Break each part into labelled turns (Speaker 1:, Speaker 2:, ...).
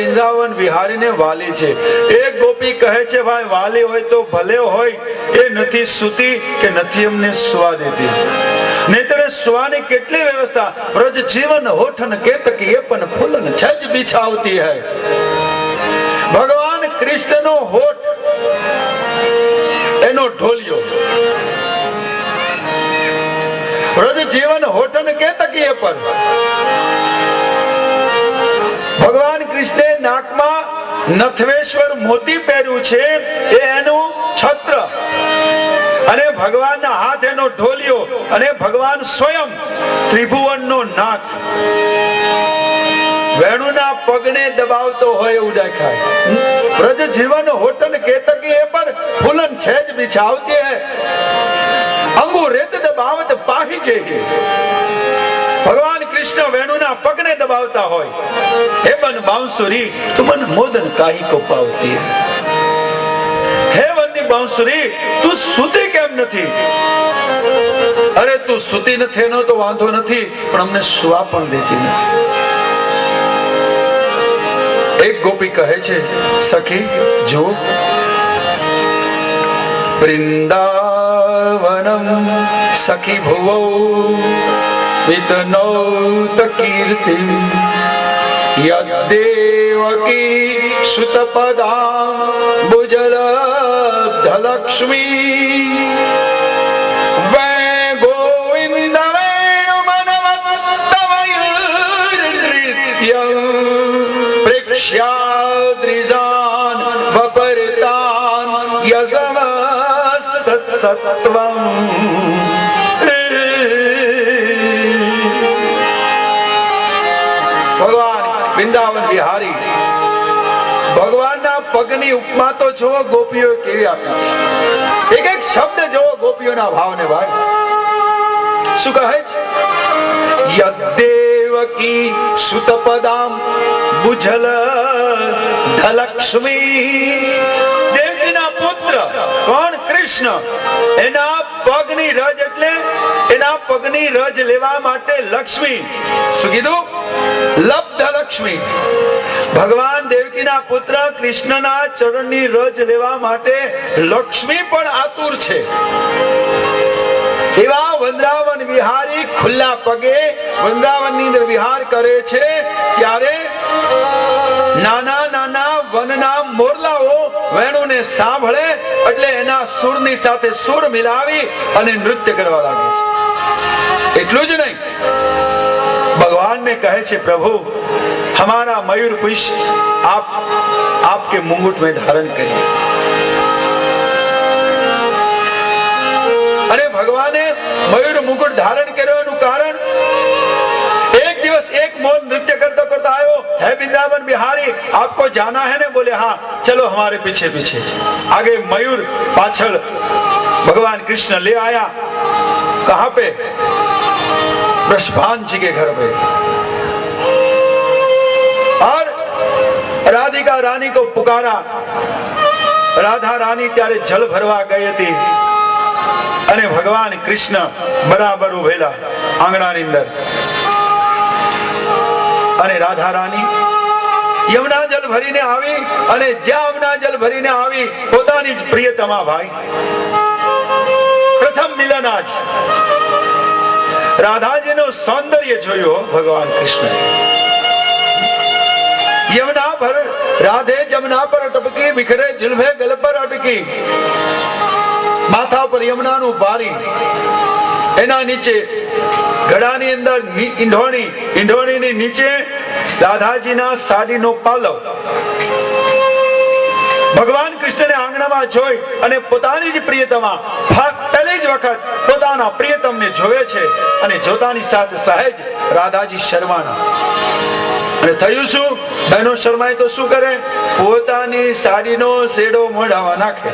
Speaker 1: વૃંદાવન વિહારીને વાલી છે. એક ગોપી કહે છે ભાઈ વાલી હોય તો ભલે હોય, એ નથી સૂતી કે નથી અમને સુવા દેતી. નહીતર સુવાની કેટલી વ્યવસ્થા. વ્રજ જીવન હોઠન કેતકી એ પણ ફૂલન છજ બિછાવતી હૈ. ભગવાન કૃષ્ણનો હોઠ એનો ઢોલિયો. વ્રજ જીવન હોઠન કેતકી એ પણ. ભગવાન કૃષ્ણે નાકમાં નથવેશ્વર મોતી પહેર્યું છે, એ એનું છત્ર, અને ભગવાનના હાથ એનો ઢોલિયો, અને ભગવાન સ્વયં ત્રિભુવનનો નાથ વેણુના પગને દબાવતો હોય એવું દેખાય. વ્રજ જીવન હોટન કેતકી એ પર ફૂલન છેજ બિછાવતી હૈ. અંગુ રેત દબાવત પાહી છે. ભગવાન કૃષ્ણ વેણુના પગને દબાવતા હોય. હે બન બાંસુરી તું મન મોદન કાહી કો પાવતી. હે વનની બાંસુરી તું સૂતી કેમ નથી? અરે તું સૂતી નથી એનો તો વાંધો નથી, પણ અમને સુવા પણ દેતી નથી. એક ગોપી કહે છે સખી જો વૃંદાવનમ સખી ભુવો વિતનૌત કીર્તિ યદ્દેવકી સુતપદામ ભુજલ ધલક્ષ્મી વૈ ગોવિંદ વેણુ મનવત્તમયુર્નૃત્યં પ્રેક્ષ્યાદ્રિજાન વપરતાન યસમસ્ત સત્વં. ભગવાન વૃંદાવન વિહારી ભગવાનના પગની ઉપમા તો જો ગોપીઓ કેવી આપી છે. એક એક શબ્દ જો ગોપીઓના ભાવને ભાઈ શું કહે છે? યદ્દેવકી સુતપદામ ભુજલ ધલક્ષ્મી. દેવકીના પુત્ર કોણ? કૃષ્ણ. એના પગની રજ એટલે એના પગની રજ લેવા માટે લક્ષ્મી. શું કીધું? લબ્ધ લક્ષ્મી. ભગવાન દેવકીના પુત્ર કૃષ્ણના ચરણની રજ લેવા માટે લક્ષ્મી પણ આતુર છે. એવા વૃંદાવન વિહારી ખુલ્લા પગે વૃંદાવનની અંદર વિહાર કરે છે. ત્યારે નાના નાના વનના મોરલાઓ વેણુને સાંભળે એટલે એના સુરની સાથે સુર મિલાવી અને નૃત્ય કરવા લાગે છે. એટલું જ નહીં, ભગવાનને કહે છે પ્રભુ हमारा मयूर पुष्प आपके मुंगुट में धारण करिए. अरे भगवाने मयूर मुकुट धारण કર્યો એનું કારણ एक दिवस एक मोर नृत्य करता करता आयो. है वृंदावन बिहारी आपको जाना है ने? बोले हाँ चलो हमारे पीछे पीछे. आगे मयूर पाछड़ भगवान कृष्ण ले आया. कहां पे? वृषभान जी के घर पे. और राधिका रानी को पुकारा. राधा रानी त्यारे जल भरवा गई थी અને ભગવાન કૃષ્ણ બરાબર ઉભેલા આંગણાની અંદર. અને રાધા રાની યમુના જલ ભરીને આવી, અને જ્યાં યમુના જલ ભરીને આવી પોતાની જ પ્રિયતમા ભાઈ પ્રથમ મિલન આજ રાધાજીનું સૌંદર્ય જોયું ભગવાન કૃષ્ણ. યમુના પર રાધે જમના પર ટપકી, બિખરે જુલ્ફે ગલ પર અટકી. માથા પર યમુનાનું પારી, એના નીચે ઘડાની અંદર ઈંઢોણી, ઈંઢોણીની નીચે રાધાજીના સાડીનો પાલવ. ભગવાન કૃષ્ણને આંગણામાં જોઈ અને પોતાની જ પ્રિયતમા પહેલી જ વખત પોતાના પ્રિયતમને જોવે છે. અને જોતાની સાથે સહેજ રાધાજી શર્માના. અને થયું શું? બહેનો શર્માય તો શું કરે? પોતાની સાડીનો શેડો મોઢામાં નાખે.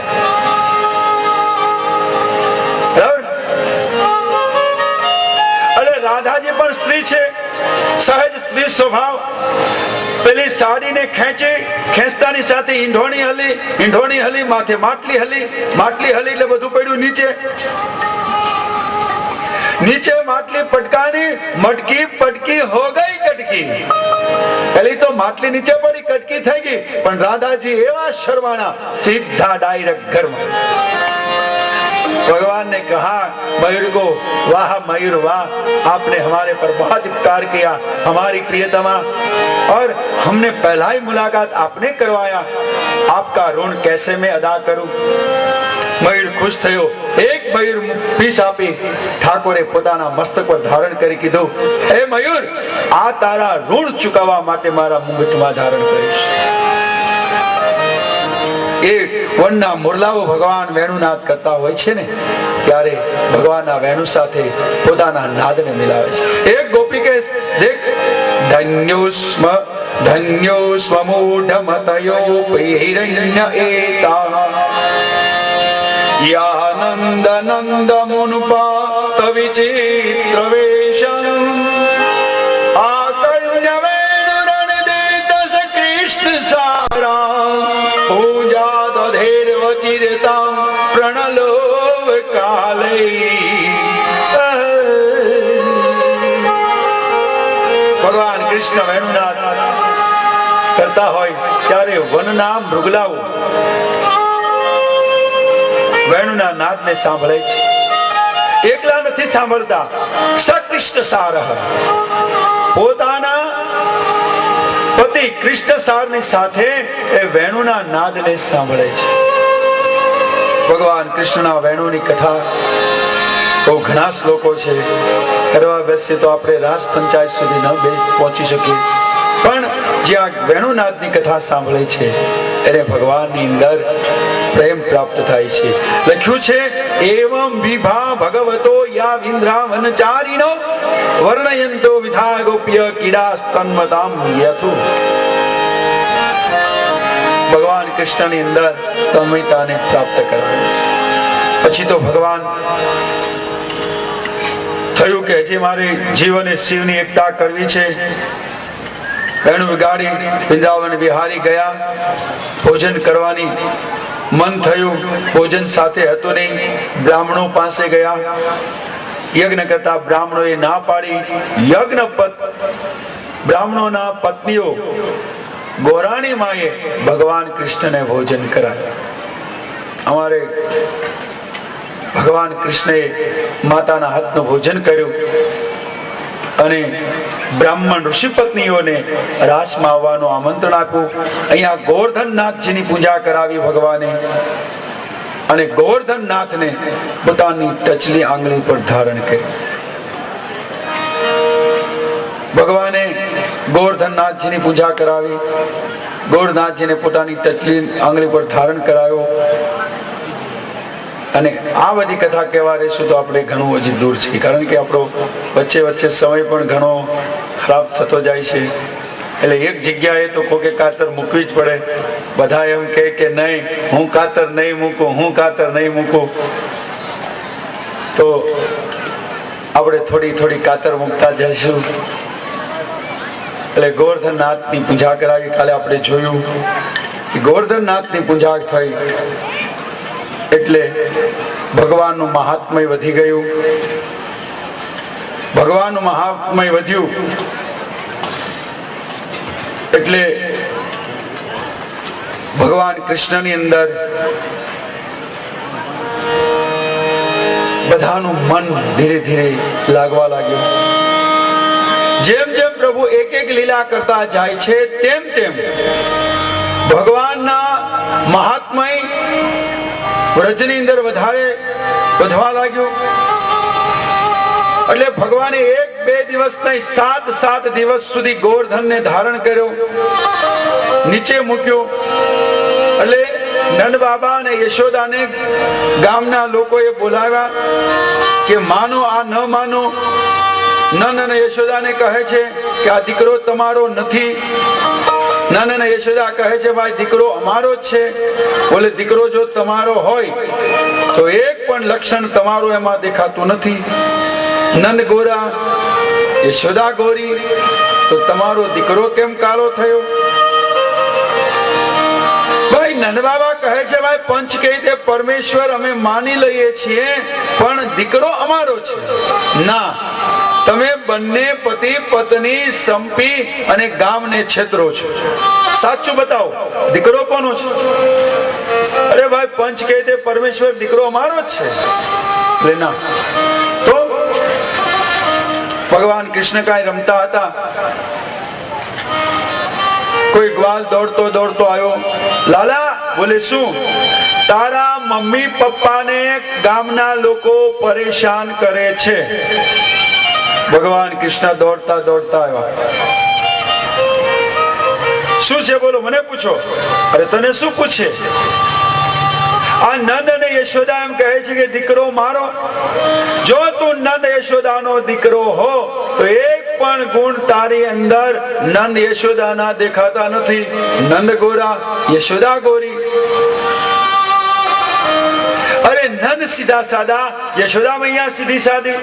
Speaker 1: રાધાજી પણ સ્ત્રી છે, સહજ સ્ત્રી સ્વભાવ. પેલી સાડીને ખેંચી, ખેંચતાની સાથે ઈંઢોણી હલી, ઈંઢોણી હલી, માથે માટલી હલી, માટલી હલી એટલે બધું પડ્યું નીચે. નીચે માટલી પટકાની, મટકી પટકી હો ગઈ કટકી. પેલી તો માટલી નીચે પડી, કટકી થઈ ગઈ, પણ રાધાજી એવા શરમાણા, સીધા ડાયરેક્ટ ઘરમાં। भगवान ने कहा मयूर को, वाह मयूर वाह, आपने हमारे पर बहुत उपकार किया, हमारी प्रियतमा, और हमने पहला ही मुलाकात आपने करवाया, आपका ऋण कैसे मैं अदा करूं। मयूर खुश थयो, एक मयूर पीस आपी ઠાકોરે પોતાના મસ્તક પર ધારણ કરી કીધું, હે મયુર, આ તારા ઋણ ચૂકવવા માટે મારા મુંગટમાં ધારણ કરીશ। એ વનના મોરલાઓ ભગવાન વેણુનાદ કરતા હોય છે ને, ત્યારે ભગવાનના વેણુ સાથે પોતાના નાદને મિલાવે છે। એક ગોપી કહે, દેખ, ધન્યોસ્મ મૂઢમતયો હિરણ્ય એતા યાનંદ નંદ મુનપાત વિચિત્ર વેશમ આકર્ણ્ય વેણુરણ દેતસ કૃષ્ણ સારા પૂજા દધેર વચિરતા પ્રણલોવ કાલે। ભગવાન કૃષ્ણ વેણુનાદ કરતા હોય ત્યારે વનના મૃગલાઓ વેણુના નાદને સાંભળે છે। એકલા નથી સાંભળતા, સકૃષ્ણ સારહ, પોતાના પતિ કૃષ્ણ સારની સાથે એ વેણુના નાદને સાંભળે છે। ભગવાન કૃષ્ણના વેણુની કથા બહુ ઘણા શ્લોકો છે, કરવા બેસીએ તો આપણે રાસ પંચાયત સુધી ન પહોંચી શકીએ, પણ જ્યાં વેણુનાદની કથા સાંભળે છે એને ભગવાનની અંદર પ્રેમ પ્રાપ્ત થાય છે। લખ્યું છે, એવં વિભા ભગવતો યા વિંદ્રાવનચારિણો વર્ણયંતો વિધા ગોપ્ય કીડાસ્તન્મતામ યથુ। ભગવાન કૃષ્ણની અંદર તન્મયતાને પ્રાપ્ત કરાવે છે। પછી તો ભગવાન થયું કે હજી મારે જીવને શિવની એકતા કરવી છે। વેણુ વગાડી વૃંદાવન વિહારી ગયા, ભોજન કરવાની મન થયું, ભોજન સાથે હતું નહીં, બ્રાહ્મણો પાસે ગયા, યજ્ઞ કરતા બ્રાહ્મણોએ ના પાડી, બ્રાહ્મણોના પત્નીઓ ગોરાણી માએ ભગવાન કૃષ્ણને ભોજન કરાવ્યા। અમારે ભગવાન કૃષ્ણએ માતાના હાથનું ભોજન કર્યું અને બ્રાહ્મણ ઋષિ પત્નીઓને રાસમાં આવવાનું આમંત્રણ આપ્યું। અહીંયા ગોવર્ધનનાથજીની પૂજા કરાવી ભગવાને, અને ગોવર્ધનનાથને પોતાની ટચલી આંગળી પર ધારણ કર્યું। ભગવાને ગોવર્ધનનાથજીની પૂજા કરાવી, ગોવર્ધનનાથજીને પોતાની ટચલી આંગળી પર ધારણ કરાયો। અને આ બધી કથા કહેવા રહેશું તો આપણે ઘણું હજી દૂર છે, કારણ કે આપણો વચ્ચે વચ્ચે સમય પણ ઘણો ખરાબ થતો જાય છે। એટલે એક જગ્યાએ તો કોકે કાતર મૂકવી જ પડે। બધા એમ કહે કે નહીં, હું કાતર નહીં મૂકું, હું કાતર નહીં મૂકું, તો આપણે થોડી થોડી કાતર મૂકતા જઈશું। એટલે ગોવર્ધનનાથની પૂજા કરાવી। કાલે આપણે જોયું કે ગોવર્ધનનાથની પૂજા થઈ એટલે ભગવાનનું મહાત્મય વધી ગયું। ભગવાનનું મહાત્મય વધ્યું એટલે ભગવાન કૃષ્ણની અંદર બધાનું મન ધીરે ધીરે લાગવા લાગ્યું। જેમ જેમ પ્રભુ એક એક લીલા કરતા જાય છે તેમ તેમ ભગવાનના મહાત્મય વ્રજની અંદર વધારે વધવા લાગ્યું। એટલે ભગવાને 1-2 દિવસ નહીં, 7 દિવસ સુધી ગોવર્ધનને ધારણ કર્યો, નીચે મૂક્યો। એટલે નંદ બાબા અને યશોદાને ગામના લોકોએ બોલાવ્યા કે માનો આ ન માનો। નંદ અને યશોદાને કહે છે કે આ દીકરો તમારો નથી। નંદ અને યશોદા કહે છે ભાઈ દીકરો અમારો જ છે। બોલે દીકરો જો તમારો હોય તો એક પણ લક્ષણ તમારું એમાં દેખાતું નથી। નંદ ગોરા, યશોદા ગોરી, તો તમારો દીકરો કેમ કાળો થયો? ભાઈ નંદ બાબા કહે છે ભાઈ પંચ કહી દે પરમેશ્વર અમે માની લઈએ છીએ, પણ દીકરો અમારો છે। ના, તમે બંને પતિ પત્ની સંપી અને ગામને છેતરો છો. સાચું બતાવો, દીકરો કોનો છે? અરે ભાઈ, પંચ કહે તે પરમેશ્વર દીકરો અમારો જ છે. ના, તો ભગવાન કૃષ્ણ કાંઈ રમતા હતા. કોઈ ગ્વાલ દોડતો દોડતો આવ્યો. લાલા, બોલે શું? તારા મમ્મી પપ્પાને ગામના લોકો પરેશાન કરે છે. ભગવાન કૃષ્ણ દોડતા દોડતા આવ્યા. શું છે બોલો, મને પૂછો. અરે તને શું પૂછે? આ નંદ અને યશોદા એમ કહે છે કે દીકરો મારો. જો તું નંદ યશોદાનો દીકરો હો તો એક પણ ગુણ તારી અંદર નંદ યશોદાના દેખાતા નથી. નંદ ગોરા, યશોદા ગોરી. અરે નંદ સીધા સાદા, યશોદા મૈયા સીધી સાદી.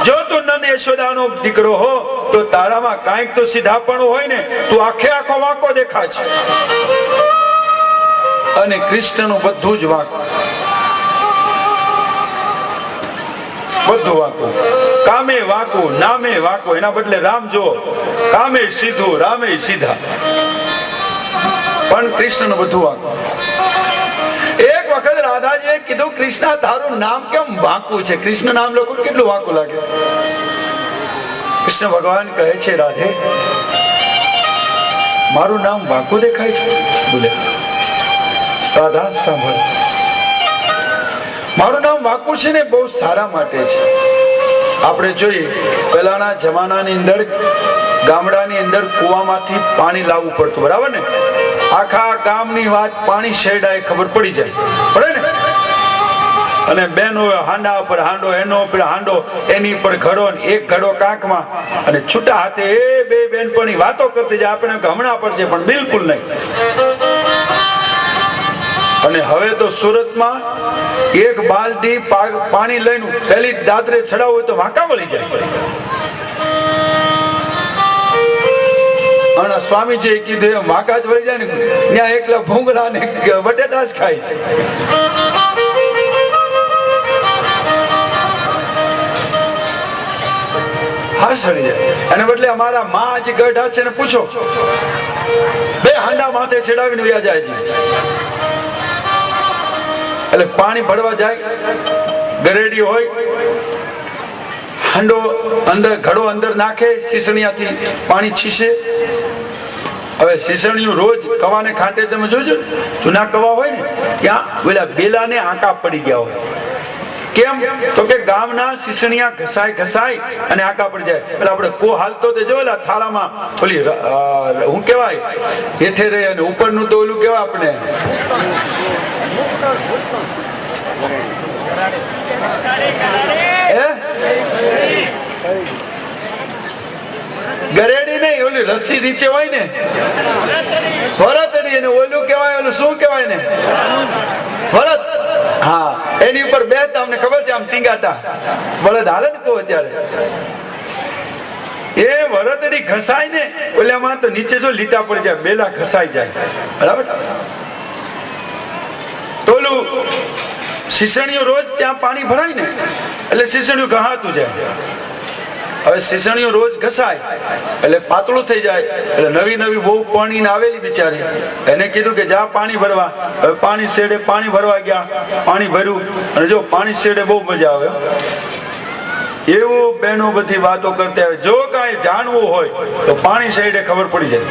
Speaker 1: જો તું નંદ યશોદાનો દીકરો હો તો તારામાં કાંઈક તો સીધાપણું હોય ને. તું આખે આખો વાંકો દેખાય છે. અને કૃષ્ણનું બધું જ વાંકું, બધું વાંકું. કામે વાંકું, નામે વાંકું. એના બદલે રામ જો, કામે સીધું, રામે સીધા, પણ કૃષ્ણનું બધું વાંકું. એક વખત રાધાજીએ કીધું, કૃષ્ણ તારું નામ કેમ વાંકું છે? કૃષ્ણ નામ લોકો કેટલું વાંકું લાગે. કૃષ્ણ ભગવાન કહે છે, રાધે મારું નામ વાંકું દેખાય છે? બોલે, રાધા સાંભળ, મારું નામ વાંકું છે ને બહુ સારા માટે છે. આપણે જોઈએ પહેલાના જમાનાની અંદર ગામડાની અંદર કુવામાંથી પાણી લાવવું પડતું, બરાબર ને? આખા ગામની વાત પાણી શેરડાએ ખબર પડી જાય, પડે ને? અને બેનો હાંડા પર હાંડો, એનો પર હાંડો, એની પર ઘડો, એક ઘડો કાંકમાં, અને છૂટા હાથે એ બે બેનપણી વાતો કરતી જાય. આપણે હમણાં પડશે, પણ બિલકુલ નહીં. અને હવે તો સુરતમાં એક બાલટી પાણી લઈને પેલી દાદરે ચડાવવું હોય તો વાંકા વળી જાય. અને સ્વામીજી કીધું વાંકા જ વળી જાય ને, ત્યાં એકલા ભૂંગળા ને બટેટા જ ખાય છે. હા, સડી જાય. એને બદલે અમારા માં જે ગઢા છે ને પૂછો, બે હાંડા માથે ચડાવીને વયા જાય છે. એટલે પાણી ભરવા જાય, ગરેડી હોય, હાંડો અંદર, ઘડો અંદર નાખે, સીસણિયાથી પાણી છીસે. હવે સીસણિયું રોજ કવાને ખાંટે, તમે જોજો જૂના કવા હોય ને ત્યાં પેલા બેલાને આંકા પડી ગયા હોય. કેમ? તો કે ગામના સીસણિયા ઘસાય ઘસાય અને આંકા પડી જાય. એટલે આપણે કો હાલતો તો જોયેલા થાળામાં ઓલી હું કેવાય હેઠે રહે, અને ઉપરનું તો ઓલું કેવાય આપણે ગરેડી નહીં, ઓલી રસ્સી નીચે હોય ને, ભરતડી. અને ઓલું કેવાય, ઓલું શું કેવાય ને, ભરત. હા, એની ઉપર બે તમને ખબર છે, આમ ટીંગાતા બળદ હાલે ને કહો અત્યારે. એ વરતડી ઘસાય ને ઓલામાં તો નીચે જો લીટા પડી જાય, બેલા ઘસાઈ જાય, બરાબર? તોલું શીસણીયું રોજ ત્યાં પાણી ભરાય ને એટલે શીસણીયું ઘહાતું જાય. હવે શીસણીયું રોજ ઘસાય એટલે પાતળું થઈ જાય. એટલે નવી નવી બહુ પાણી આવેલી બિચારી, એને કીધું કે જા પાણી ભરવા. હવે પાણી શેડે પાણી ભરવા ગયા, પાણી ભર્યું, અને જો પાણી શેડે બહુ મજા આવે. એવું બહેનો બધી વાતો કરતી આવે. જો કાંઈ જાણવું હોય તો પાણી શેડે ખબર પડી જાય.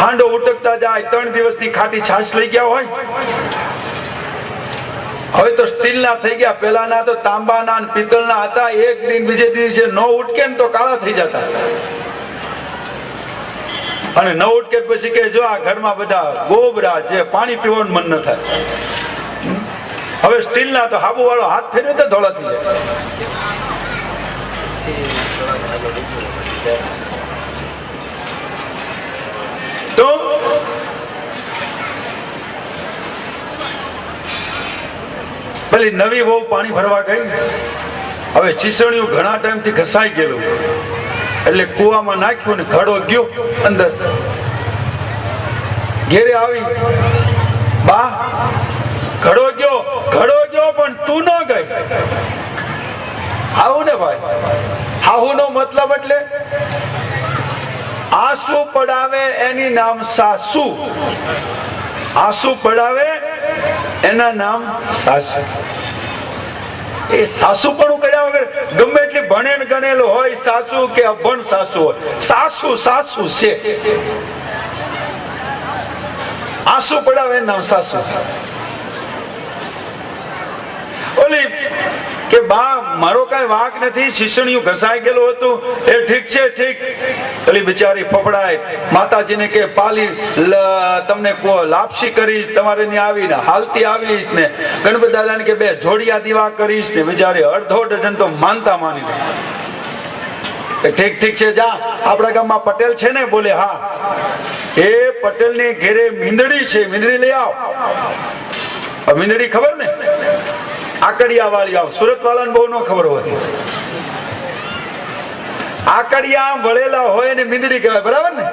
Speaker 1: હાંડો ઉટકતા જાય, 3 દિવસની ખાટી છાશ લઈ ગયા હોય. હવે તો સ્ટીલના થઈ ગયા, પેલાના તો તાંબાના અને પિત્તળના હતા. એક દિન બીજે દિવસે ન ઉટકે ને તો કાળા થઈ જતા. અને ન ઉટકે પછી કે જો આ ઘરમાં બધા ગોબરા છે, પાણી પીવાનું મન ન થાય. હવે સ્ટીલના તો હાબુ વાળો હાથ ફેરવે તો ધોળા થઈ જાય. તો પેલી નવી બહુ પાણી ભરવા ગઈ. હવે ચીસણિયું ઘણા ટાઈમથી ઘસાઈ ગયેલું એટલે કુવામાં નાખ્યું ને ઘડો ગયો અંદર. ઘેરે આવી, બા ઘડો ગયો પણ તું ન ગઈ. હાહુ ને ભાઈ, હાહુ નો મતલબ એટલે આંસુ પડાવે એની નામ સાસુ, આંસુ પડાવે એના નામ સાસુ. એ સાસુ પણ કર્યા વગર ગમે એટલી ભણેલ ગણેલો હોય સાસુ કે અભણ સાસુ હોય, સાસુ સાસુ છે. આંસુ પડાવે એનું નામ સાસુ. ઓલી કે બા મારો કઈ વાંક નથી, શીશણિયું ઘસાઈ ગયેલું હતું એ ઠીક છે ઠીક. ઓલી બિચારી ફફડાય, માતાજીને કે પાલી તમને લાપસી કરીશ, તમારે ત્યાં આવીને હાલતી આવીશ ને ગણપતિ દાદાને કે બે જોડિયા દીવા કરીશ ને. બિચારી અડધો ડઝન તો માનતા માની ઠીક ઠીક છે જા. આપણા ગામમાં પટેલ છે ને? બોલે હા. એ પટેલ ની ઘેરે મીંદડી છે, મીંદડી લઈ આવ. મીંદડી ખબર ને? આકડિયા વાળી આવ. સુરત વાળાને બહુ ન ખબર હોય. આકડિયા વળેલા હોય ને મીંદડી કહેવાય, બરાબર ને?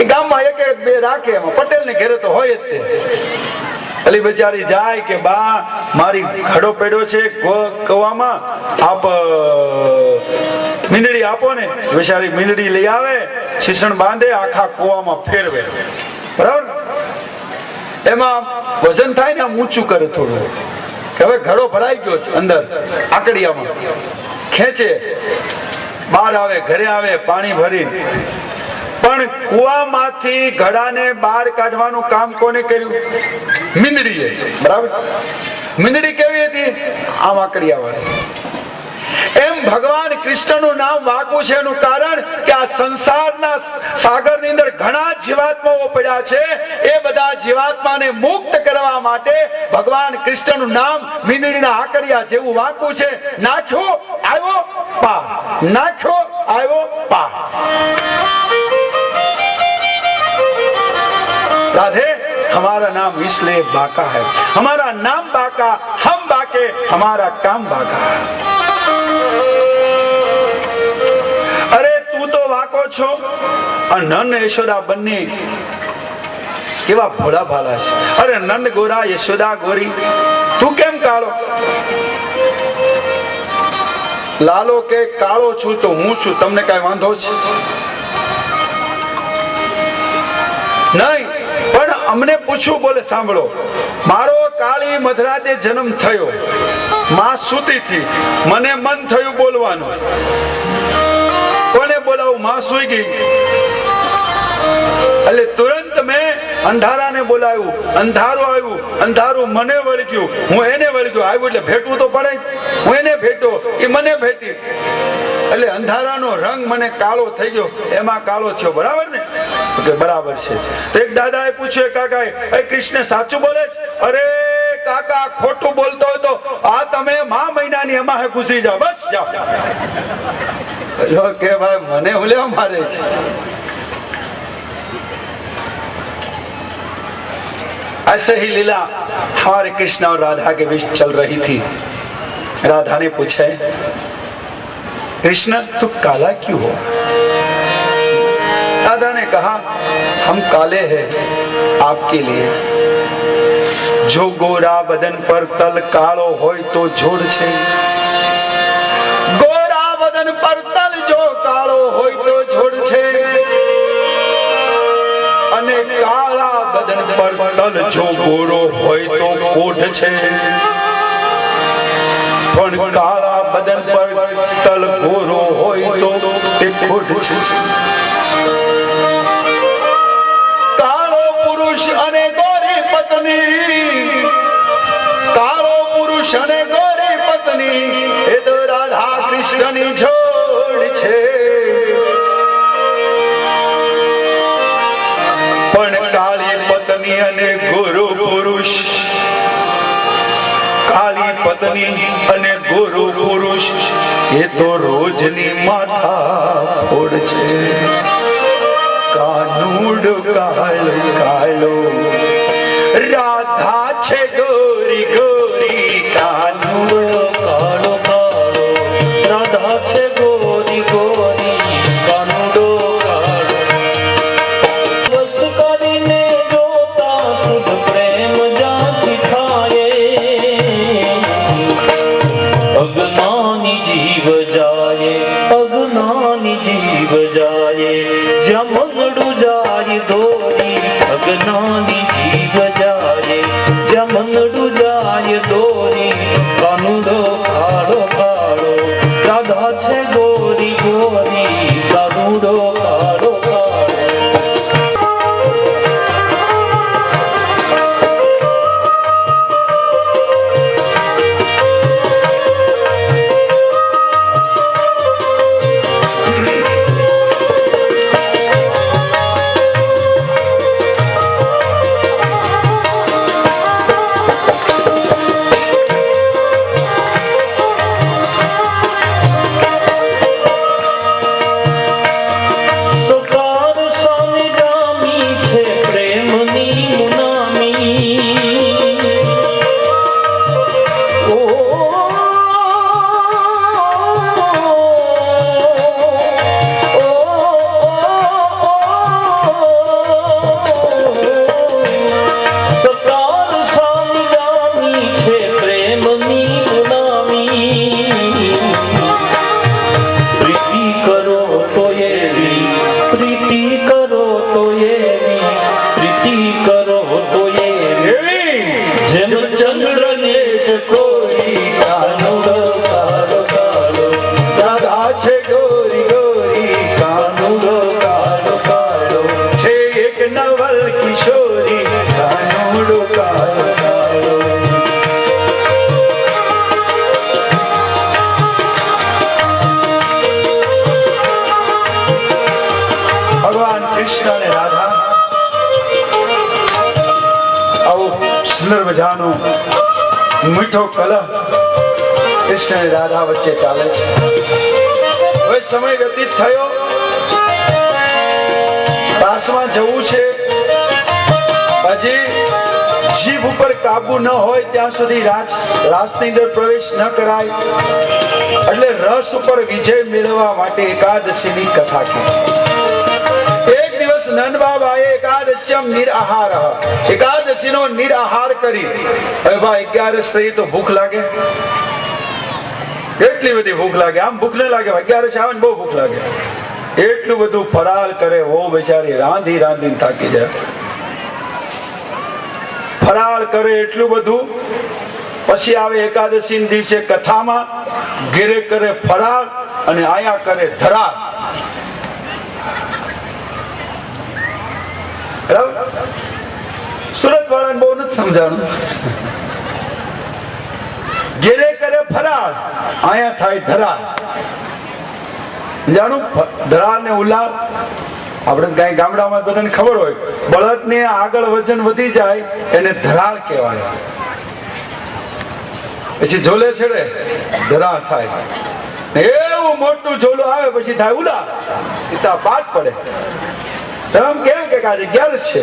Speaker 1: એ ગામમાં એક એક બે રાખે, એમાં પટેલ ને ઘેરે તો હોય જ તે. અલી બિચારી જાય કે બા મારી ઘડો પડ્યો છે કવામાં, આપ મીંદડી આપો ને. બિચારી મીંદડી લઈ આવે, શીશણ બાંધે, આખા કુવામાં ફેરવે, બરાબર? એમાં વજન થાય ને આમ ઊંચું કરે થોડું. હવે ઘડો ભરાઈ ગયો છે અંદર આકડિયામાં, ખેંચે બહાર આવે, ઘરે આવે પાણી ભરી. પણ કુવામાંથી ઘડાને બહાર કાઢવાનું કામ કોને કર્યું? મીંદડીએ, બરાબર? મીંદડી કેવી હતી? આમ આકડિયા વાળી. એમ ભગવાન કૃષ્ણનું નામ વાંકું છે એનું કારણ કે આ સંસારના સાગરની અંદર ઘણા જીવાત્માઓ પડ્યા છે. એ બધા જીવાત્માને મુક્ત કરવા માટે ભગવાન કૃષ્ણનું નામ મીંદડીના આકડિયા જેવું વાંકું છે. નાખ્યો આવ્યો પાર, નાખ્યો આવ્યો પાર. राधे हमारा नाम इसलिए बाका है, हमारा नाम बाका, हम बाके, हमारा काम बाका. अरे તું તો વાકો છો, નંદ યશોદા બંને કેવા ભોળા ભાલા છે. અરે નંદ ગોરા, યશોદા ગોરી, તું કેમ કાળો? લાલો કે કાળો છું તો હું છું, તમને કઈ વાંધો છે? નહીં, પણ અમને પૂછવું. બોલે સાંભળો, મારો કાળી મધરાતે જન્મ થયો, માં સૂતી થી, મને મન થયું બોલવાનું. કોને બોલાવું? માં સૂઈ ગઈ એટલે તુરંત મેં અંધારાને બોલાવ્યું. અંધારું આવ્યું, અંધારું મને વળગ્યું, હું એને વળગ્યો. આવ્યું એટલે ભેટવું તો પડે. હું એને ભેટો, એ મને ભેટી, એટલે અંધારાનો રંગ મને કાળો થઈ ગયો, એમાં કાળો થયો. બરાબર ને? કે બરાબર છે. એક દાદાએ પૂછ્યું, કાકા એ કૃષ્ણ સાચું બોલે છે? અરે કાકા ખોટું બોલતો હોય તો આ તમે મા મહિનાની અમાહે ગુજરી જાઓ, બસ જાઓ. કે ભાઈ મને હું લેવા મારે છે. ऐसे ही लीला हमारे कृष्ण और राधा के बीच चल रही थी. राधा ने पूछा, कृष्ण तू काला क्यों हो? राधा ने कहा, हम काले हैं आपके लिए. जो गोरा बदन पर तल कालो होय तो जोड़ छे. गोरा बदन पर तल जो कालो होय तो जोड़ छे, અને કાળા બદન પર તલ જો ગોરો હોય તો કોઢ છે. પણ કાળા બદન પર તલ ગોરો હોય તો તે કોઢ છે. કાળો પુરુષ અને ગોરી પત્ની, કાળો પુરુષ અને ગોરી પત્ની, એ તો રાધા કૃષ્ણની જોડ છે. પણ કાળી પત્ની અને ગોરો પુરુષ, કાળી પત્ની અને ગોરો પુરુષ, એ તો રોજની માથા ફોડ છે. કાનુડો કાળો કાળો, રાધા છે ગોરી ગોરી. કાનુડો કાળો કાળો, રાધા છે ગોરી ગોરી. કાનુડો કાળો,
Speaker 2: વસ કરીને જોતા શુદ્ધ પ્રેમ જાતિ થાય. અજ્ઞાની જીવ જ્યાં મંગળું જાય દોરી અજ્ઞાની જીવ જાય, જ્યાં મંગળું જાય દોરી કાનુડો કાળો કાળો, રાધા છે ગોરી ગોરી કાનુડો કાળો કાળો.
Speaker 1: સુંદર મજાનો મીઠો કલહ કૃષ્ણ અને રાધા વચ્ચે ચાલે છે. હવે સમય વ્યતીત થયો, પાસમાં જવું છે. હજી જીભ ઉપર કાબુ ન હોય ત્યાં સુધી રાસની અંદર પ્રવેશ ન કરાય. એટલે રસ ઉપર વિજય મેળવવા માટે એકાદશીની કથા કીધી. એક દિવસ નંદ બાબાએ એકાદશ્યમ નિરાહાર, એકાદશીનો નિરાહાર કરી. હવે ભાઈ 11 થઈ તો ભૂખ લાગે, એટલી બધી ભૂખ લાગે. આમ ભૂખ ન લાગે, 11 આવે ને બહુ ભૂખ લાગે. એટલું બધું ફરાળ કરે, વો બેચારી રાંધી રાંધીને થાકી જાય. ફરાળ કરે એટલું બધું, પછી આવે એકાદશી દિવસે કથામાં ઘેરે કરે ફરાળ અને આયા કરે ધરાળ. સુરત વાળાને બહુ નથી સમજાણું. ઘેરે કરે ફરાળ, આયા થાય ધરાળ. જાણું ધરાળ ને ઉલાળ આપણે કઈ ગામડામાં બધાને ખબર હોય, બળદ ને આગળ વજન વધી જાય એને ધરાળ કહેવાય. પછી ઝોલે છેડે ધરાળ થાય. એવું મોટું ઝોલું આવે પછી થાય ઉલાળ, સીધા પાટ પડે. કેમ કે આજે 11 છે.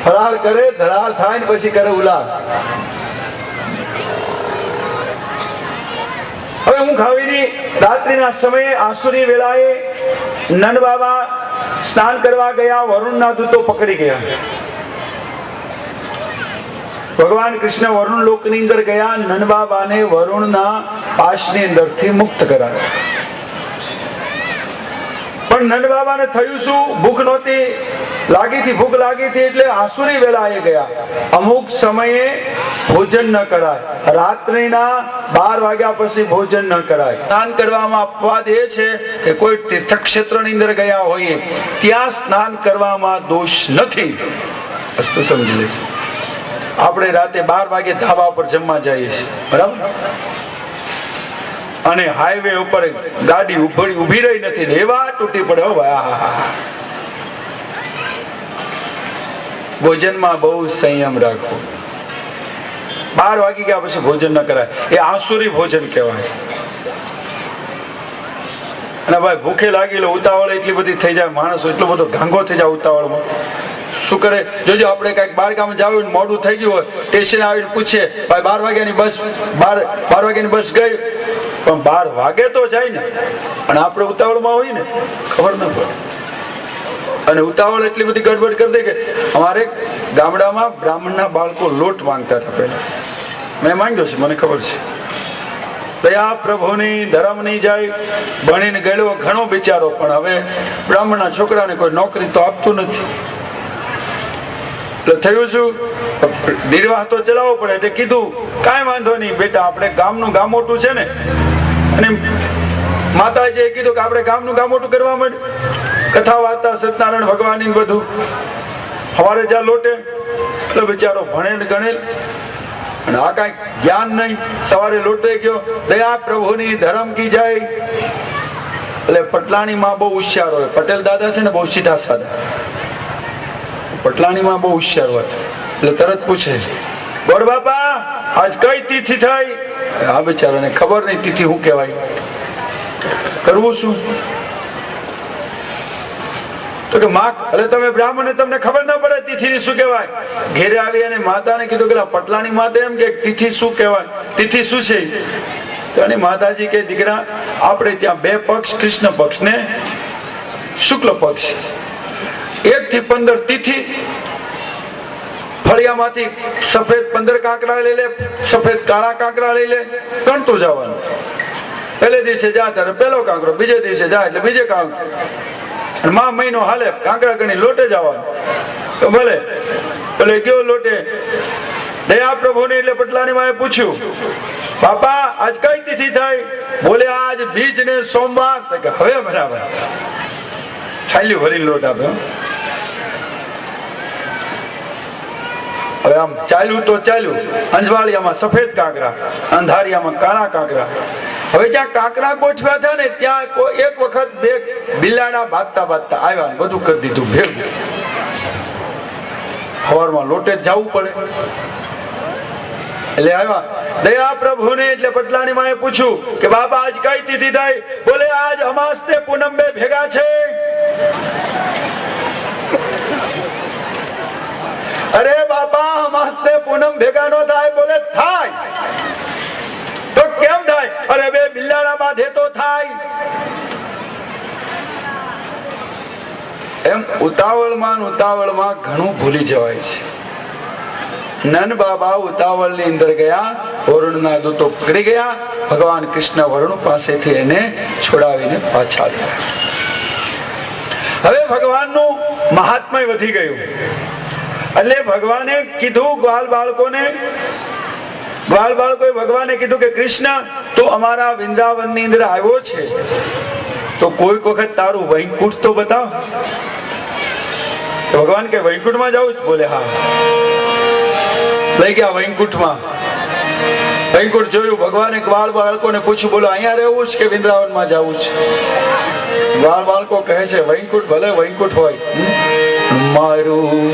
Speaker 1: ફરાળ કરે ધરાળ થાય ને પછી કરે ઉલાળ. હવે હું ખાવીની રાત્રિના સમયે આસુરી વેળાએ નંદ બાબા સ્નાન કરવા ગયા, વરુણના દૂતો પકડી ગયા. ભગવાન કૃષ્ણ વરુણ લોકની અંદર ગયા, નંદ બાબાને વરુણના પાશની અંદરથી મુક્ત કરાયા. પણ નંદ બાબાને થયું શું? ભૂખ નહોતી લાગી હતી, ભૂખ લાગી હતી એટલે આસુરી વેળાએ ગયા. અમુક સમયે ભોજન ન કરાય, રાત્રિના 12 વાગ્યા પછી ભોજન ન કરાય. સ્નાન કરવામાં અપવાદ એ છે કે કોઈ તીર્થક્ષેત્રની અંદર ગયા હોઈએ ત્યાં સ્નાન કરવામાં દોષ નથી. વસ્તુ સમજી લેજો. આપણે રાતે 12 વાગે ધાબા ઉપર જમવા જઈએ છીએ, બરાબર, અને હાઈવે ઉપર ગાડી ઉભી રહી નથી ને એવા તૂટી પડે. ભોજનમાં બહુ સંયમ રાખવો. 12 વાગી ગયા પછી ભોજન ન કરાય, એ આસુરી ભોજન કહેવાય. અને ભાઈ ભૂખે લાગી ઉતાવળ એટલી બધી થઈ જાય, માણસ એટલો બધો ગાંગો થઈ જાય ઉતાવળમાં. શું કરે જોજો, આપણે કઈક બાર ગામ જાવ મોડું થઈ ગયું હોય, સ્ટેશન આવીને પૂછે ભાઈ 12 વાગ્યાની બસ, 12 વાગ્યાની બસ ગઈ, પણ 12 વાગે તો જાય ને, અને આપણે ઉતાવળમાં હોય ને ખબર ન પડે. અને ઉતાવળ એટલી બધી ગડબડ કરી દે કે અમારે ગામડામાં બ્રાહ્મણના બાળકો લોટ માંગતા હતા. પહેલા મેં માંગ્યો છે, મને ખબર છે. દયા પ્રભુની ધર્મની જાય. ભણીને ગયેલો ઘણો બિચારો, પણ હવે બ્રાહ્મણના છોકરાને કોઈ નોકરી તો આપતું નથી. એટલે થયું શું, નિર્વાહ તો ચલાવવો પડે. એટલે કીધું કાંઈ વાંધો નહીં બેટા, આપણે ગામનું ગામોટું છે ને, અને માતાજીએ કીધું કે આપણે ગામનું ગામોટું કરવા માંડ. કથા વાર્તા સત્યનારાયણ ભગવાનની બધું સવારે જ્યાં લોટે. એટલે બિચારો ભણેલ ગણેલ અને આ કાંઈ જ્ઞાન નહીં. સવારે લોટે ગયો, દયા પ્રભુની ધર્મ કી જાય. એટલે પટલાણી માં બહુ હોશિયાર હોય. પટેલ દાદા છે ને બહુ સીધા સાદા. પટલાણી માં બહુ હોશિયાર હોય. એટલે તરત પૂછે, ગોળ બાપા આજ કઈ તિથિ થઈ? આ બિચારાને ખબર નહીં તિથિ શું કહેવાય, કરવું શું? તો કે માં, એટલે તમે બ્રાહ્મણ તમને ખબર ના પડે તિથિ શું કહેવાય? ઘેરે આવી અને માતાને કીધું કે પટલાણી માતા એમ કે તિથિ શું કહેવાય, તિથિ શું છે? તો એની માતાજી કે દીકરા, આપણે ત્યાં બે પક્ષ, કૃષ્ણ પક્ષ ને શુક્લ પક્ષ, 1 થી 15 તિથિ. ફળિયામાંથી સફેદ 15 કાંકરા લઈ લે, સફેદ કાળા કાંકરા લઈ લે, ગણતું જવાનું. પહેલે દિવસે જા ત્યારે પહેલો કાંકરો, બીજે દિવસે જાય એટલે બીજે કાંકરો. મહિનો હાલે કાંકરા ગણી લોટે જવાનું. તો ભલે ભલે ગયો લોટે. દયા પ્રભુને એટલે પટલાની માએ પૂછ્યું, બાપા આજ કઈ તિથિ થઈ? બોલે આજ બીજ ને સોમવાર. હવે બરાબર છાલ્યું ભરીને લોટ આપ્યો. હવે આમ ચાલ્યું તો ચાલ્યું. અંજવાળિયામાં સફેદ કાંકરા, અંધારિયામાં કાળા કાંકરા. હવે જ્યાં કાંકરા ગોઠવ્યા હતા ને ત્યાં એક વખત બે બિલાડા ભાગતા ભાગતા આવ્યા, બધું કરી દીધું ભેગું. સવારમાં લોટે જ જવું પડે. એટલે આવ્યા દયા પ્રભુને એટલે પટલાણી માએ પૂછ્યું કે બાબા આજ કઈ તિથિ થઈ? બોલે આજ અમાસ ને પૂનમ બે ભેગા છે. અરે બાપા, અમાસ ને પૂનમ ભેગા નો થાય. બોલે થાય. તો કેમ થાય? અરે બે બિલાડા બાંધે તો થાય. એમ ઉતાવળમાં ઘણું ભૂલી જવાય છે. નન બાબા ઉતાવળ ની અંદર ગયા, વરુણના દૂતો પકડી ગયા. ભગવાન કૃષ્ણ વરુણ પાસેથી એને છોડાવીને પાછા ગયા. હવે ભગવાનનું મહાત્મય વધી ગયું. એટલે ભગવાને કીધું ગ્વાલ બાળકોએ ભગવાને કીધું કે કૃષ્ણ તો અમારા વૃંદાવનની અંદર આવ્યો છે, તો કોઈક વખત તારું વૈકુંઠ તો બતાવ. ભગવાન કે વૈકુંઠમાં જાઉં છું? બોલે હા. લઈ ગયા વૈકુંઠમાં. વૈકુંઠ જોયું. ભગવાને ગ્વાલ બાળકોને પૂછ્યું, બોલો અહીંયા રહેવું છે કે વૃંદાવનમાં જવું છે? ગ્વાલ બાળકો કહે છે વૈકુંઠ. ભલે વૈકુંઠ હોય, મારું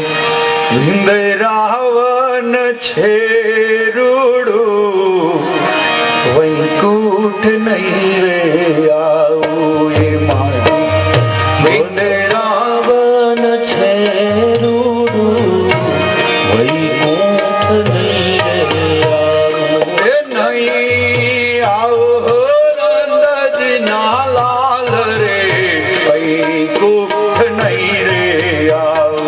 Speaker 1: વૃંદાવન છે રૂડું, વૈકુંઠ નહીં રે આવું. એ મારું વૃંદાવન છે રૂડું, વૈકુંઠ નહીં રે આવું. એ નહીં આવો નંદજીના લાલ રે, વૈકુંઠ નહીં રે આવું.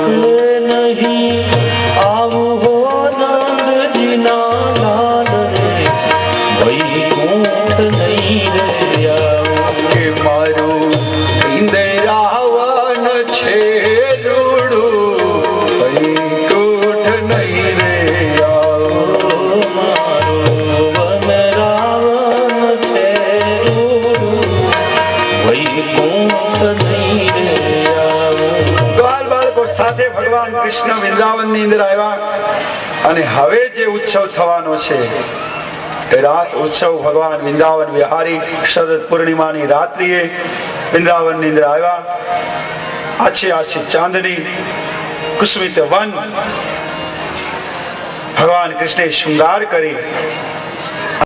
Speaker 1: કૃષ્ણ વૃંદાવન ની અંદર આવ્યા. અને હવે જે ઉત્સવ થવાનો છે એ રાત ઉત્સવ ભગવાન વૃંદાવન વિહારી શરદ પૂર્ણિમાની રાત્રિએ વૃંદાવન ની અંદર આવ્યા. આછી ચાંદની કુસુમિત વન ભગવાન કૃષ્ણે શૃંગાર કરી